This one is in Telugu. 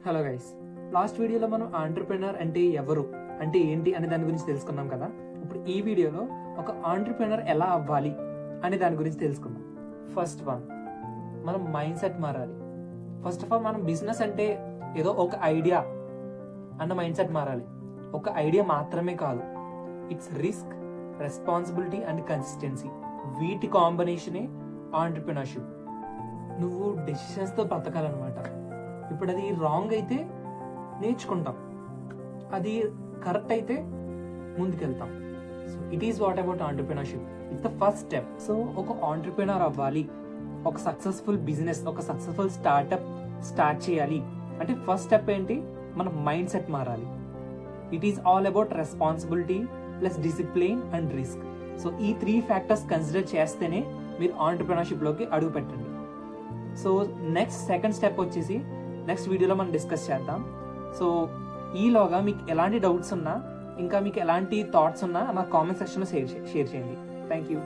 హలో గైస్, లాస్ట్ వీడియోలో మనం ఆంటర్ప్రెనర్ అంటే ఎవరు, అంటే ఏంటి అనే దాని గురించి తెలుసుకున్నాం కదా. ఇప్పుడు ఈ వీడియోలో ఒక ఆంటర్ప్రెనర్ ఎలా అవ్వాలి అనే దాని గురించి తెలుసుకుందాం. ఫస్ట్ వన్, మనం మైండ్ సెట్ మారాలి. ఫస్ట్ ఆఫ్ ఆల్ మనం బిజినెస్ అంటే ఏదో ఒక ఐడియా అన్న మైండ్ సెట్ మారాలి. ఒక ఐడియా మాత్రమే కాదు, it's risk, responsibility and consistency. వీటి కాంబినేషనే ఆంటర్ప్రెనర్షిప్. నువ్వు డెసిషన్స్తో బ్రతకాలన్నమాట. ఇప్పుడు అది రాంగ్ అయితే నేర్చుకుంటాం, అది కరెక్ట్ అయితే ముందుకెళ్తాం. So it is what about entrepreneurship. It's the first step. So ఒక ఆంటర్ప్రెనర్ అవ్వాలి, ఒక సక్సెస్ఫుల్ బిజినెస్, ఒక సక్సెస్ఫుల్ స్టార్ట్అప్ స్టార్ట్ చేయాలి అంటే ఫస్ట్ స్టెప్ ఏంటి? మన మైండ్ సెట్ మారాలి. It is all about responsibility plus discipline and risk. So ఈ 3 ఫ్యాక్టర్స్ కన్సిడర్ చేస్తేనే మీరు ఆంటర్ప్రెనర్షిప్ లోకి అడుగు పెట్టండి. సో సెకండ్ స్టెప్ వచ్చేసి నెక్స్ట్ వీడియోలో మనం డిస్కస్ చేద్దాం. సో ఈలోగా మీకు ఎలాంటి డౌట్స్ ఉన్నా, ఇంకా మీకు ఎలాంటి థాట్స్ ఉన్నా నా కామెంట్ సెక్షన్లో షేర్ చేయండి. Thank you.